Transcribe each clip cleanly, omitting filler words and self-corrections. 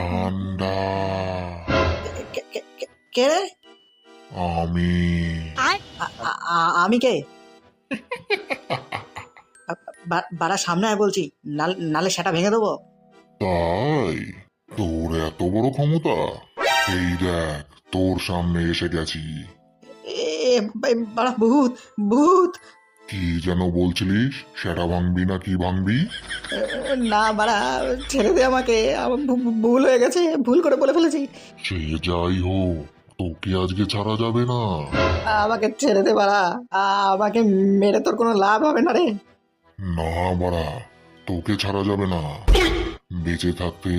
ঠান্ডা। কে রে? আমি। আমি কে? বাড়া সামনে আয় বলছি, নালে সেটা ভেঙে দেবো। তাই তোর এত বড় ক্ষমতা? এই দেখ, তোর সামনে এসে গেছি। বাড়া ভূত ভূত। কি যেন বলছিলিস? সেটা ভাঙবি না কি ভাঙবি? না বাড়া, ছেড়ে দে আমাকে, আমার ভুল হয়ে গেছে, ভুল করে বলে ফেলেছি। সে যাই হোক, তোকে আজকে ছাড়া যাবে না। আমাকে ছেড়ে দে বাড়া, আমাকে মেরে তোর কোনো লাভ হবে না রে। না বাড়া, তোকে ছাড়া যাবে না। বেঁচে থাকতে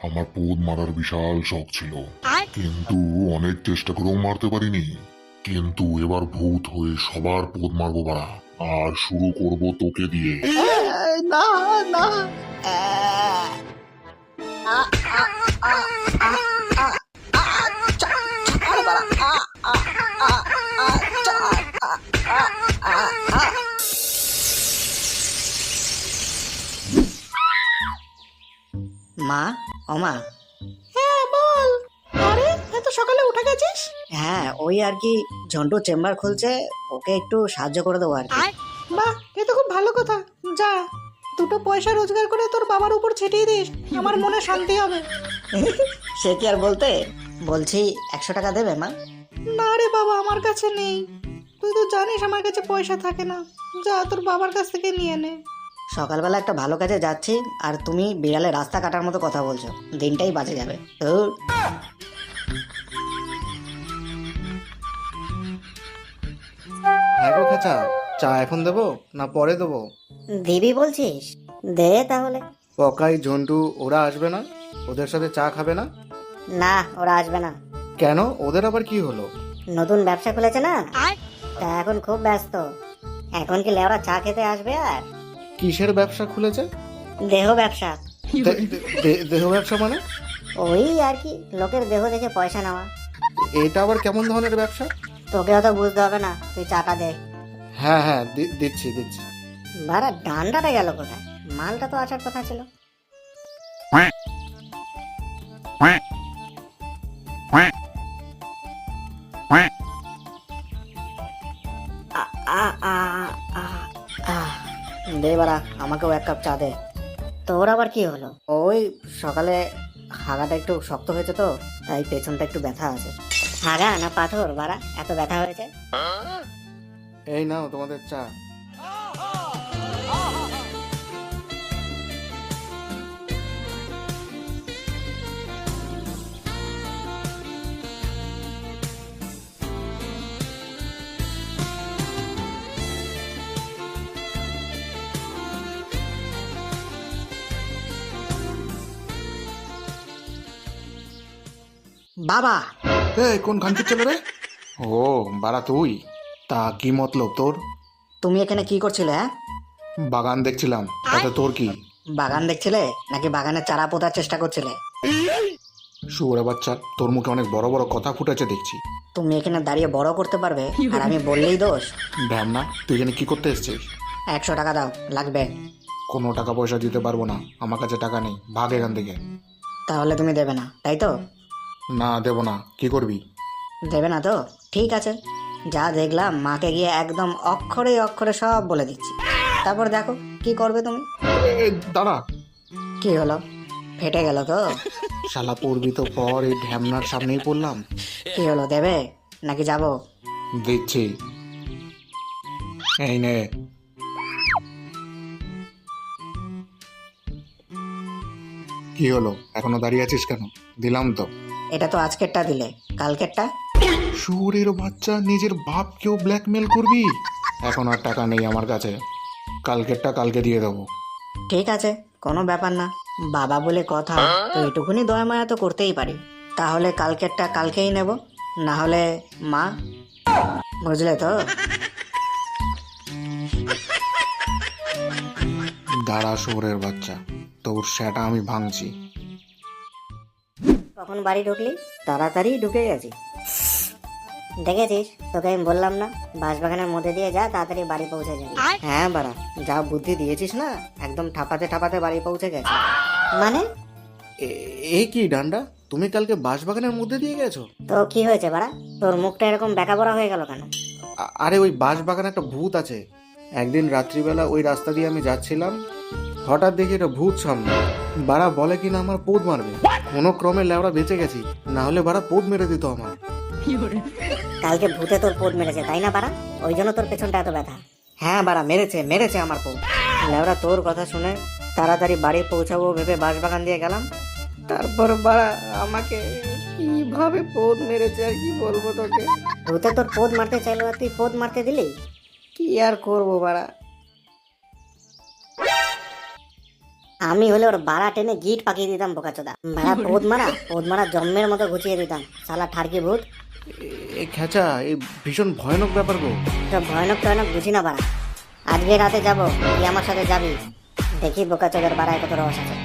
আমার পোদ মারার বিশাল শখ ছিল, কিন্তু অনেক চেষ্টা করেও মারতে পারিনি। কিন্তু এবার ভূত হয়ে সবার পোদ মারবো বাড়া, আর শুরু করব তোকে দিয়ে। না না। মা, ও মা। হ্যাঁ বল। আরে এত সকালে উঠে গেছিস? হ্যাঁ ওই আর কি, ঝন্টু চেম্বার খুলছে, ওকে একটু সাহায্য করে দেবো আর কি। বাহ, এ তো খুব ভালো কথা। যা, দুটো পয়সা রোজগার করে তোর বাবার উপর ছিটিয়ে দিস, আমার মনে শান্তি হবে। সে কি আর বলতে, বলছি 100 টাকা দেবে মা? না রে বাবা, আমার কাছে নেই। তুই তো জানিস আমার কাছে পয়সা থাকে না। যা, তোর বাবার কাছ থেকে নিয়ে নে। সকালবেলা একটা ভালো কাজে যাচ্ছি আর তুমি বিড়ালে রাস্তা কাটার মতো কথা বলছো, দিনটাই বাজে যাবে। ধুর। হ্যাঁ গো খেচা, চা এখন দেবো না পরে দেবো? দিবি বলছিস? দে তাহলে। পকাই ঝন্টু ওরা আসবে না? ওদের সাথে চা খাবে না? না, ওরা আসবে না। কেন, ওদের আবার কি হলো? নতুন ব্যবসা খুলেছে না, তা এখন খুব ব্যস্ত। এখন কি লেওরা চা খেতে আসবে আর? কিসের ব্যবসা খুলেছে? দেহ ব্যবসা। দেহ ব্যবসা মানে? ওই আর কি, লোকের দেহ দেখে পয়সা নেওয়া। এটা আবার কেমন ধরনের ব্যবসা? তোকে অত বুঝতে হবে না, তুই চাটা দে। হ্যাঁ হ্যাঁ, দিচ্ছি দিচ্ছি। বারা ডান্ডাটা গেল কোথায়? মালটা তো আসার কথা ছিল। দে বাড়া, আমাকেও 1 কাপ চা দে। তোর আবার কি হলো? ওই সকালে হাগাটা একটু শক্ত হয়েছে তো, তাই পেছনটা একটু ব্যথা আছে। হাগা না পাথর বারা, এত ব্যথা হয়েছে? এই নাও তোমাদের চা। বাবা, এই কোন খানকির ছেলে রে? ও বাড়া তুই, তা কি মতলব তোর? তুমি এখানে কি করছিলে? হ্যাঁ, বাগান দেখছিলাম, তাতে তোর কি? বাগান দেখছিলে নাকি বাগানে চারা পোতার চেষ্টা করছিলে? শুয়োরে বাচ্চা, তোর মুখে অনেক বড় বড় কথা ফুটেছে দেখছি। তুমি এখানে দাঁড়িয়ে বড় করতে পারবে আর আমি বললেই দোষ? ঢ্যামনা, তুই এখানে কি করতে এসেছিস? 100 টাকা দাও, লাগবে। কোনো টাকা পয়সা দিতে পারবো না, আমার কাছে টাকা নেই, ভাগ এখান থেকে। তাহলে তুমি দেবে না, তাই তো? না দেবো না, কি করবি? দেবে না তো ঠিক আছে, যা দেখলাম মাকে গিয়ে একদম অক্ষরে অক্ষরে সব বলে দিচ্ছি, তারপর দেখো কি করবে তুমি। দাঁড়া। কি হলো, ফেটে গেল তো? শালা পড়বি তো পর, এই ঢ্যামনার সামনেই পড়লাম। কি হলো, দেবে নাকি যাবো? দিচ্ছি, এই নে। কি হলো, এখনো দাঁড়িয়ে আছিস কেন? দিলাম তো। এটা তো আজকেরটা দিলে, কালকেরটা? শুয়োরের বাচ্চা, নিজের বাপকেও ব্ল্যাকমেল করবি? এখন আর টাকা নেই আমার কাছে, কালকেরটা কালকে দিয়ে দেবো। ঠিক আছে, কোনো ব্যাপার না, বাবা বলে কথা, তো এটুকুনি দয়া মায়া তো করতেই পারি। তাহলে কালকেরটা কালকেই নেব, না হলে মা, বুঝলে তো? দাঁড়া শুয়োরের বাচ্চা, তোর সেটা আমি ভাঙছি। কখন বাড়ি ঢুকলি? তাড়াতাড়ি ঢুকে গেছি। দেখেছিস, তোকে আমি বললাম না, বাঁশবাগানের মধ্যে দিয়ে যা, তাড়াতাড়ি বাড়ি পৌঁছে যাবি। হ্যাঁ বাড়া, যা বুদ্ধি দিয়েছিস না, একদম ঠাপাতে ঠাপাতে বাড়ি পৌঁছে গেছে। মানে এ কি ডান্ডা, তুমি কালকে বাঁশবাগানের মধ্যে দিয়ে গেছো? তো কি হয়েছে বাড়া, তোর মুখটা এরকম বেঁকা বড়া হয়ে গেল কেন? আরে ওই বাঁশবাগানে একটা ভূত আছে। একদিন রাত্রিবেলা ওই রাস্তা দিয়ে আমি যাচ্ছিলাম, হঠাৎ দেখি একটা ভূত সামনে। বাড়া বলে কিনা আমার পোদ মারবে, কোনো ক্রমে লেওড়া বেঁচে গেছি, না হলে বাড়া পোদ মেরে দিত আমার। কালকে ভূতে তোর পোদ মেরেছে তাই না বাড়া? ওই জন্য তোর পেছনটা এত ব্যথা। হ্যাঁ বাড়া, মেরেছে মেরেছে আমার পো। লেওরা তোর কথা শুনে তাড়াতাড়ি বাড়ি পৌঁছাবো ভেবে বাঁশবাগান দিয়ে গেলাম, তারপর বাড়া আমাকে কিভাবে পোদ মেরেছে আর কি বলবো তোকে। ভূতে তোর পোদ মারতে চাইলো আর তুই পোদ মারতে দিলি? কি আর করবো বাড়া। আমি হলে ওর বাড়া টেনে গিট পাকিয়ে দিতাম বোকাচোদা। বাড়া পোদ মারা জম্মের মতো গুছিয়ে দিতাম, শালা ঠারকি ভূত। এ খেচা, এই ভীষণ ভয়ানক ব্যাপার গো। সব ভয়ানক টয়ানক বুঝি না বাড়া। আজকে রাতে যাবো, তুই আমার সাথে যাবি, দেখি বোকাচোদার বাড়ায় কত রস আছে।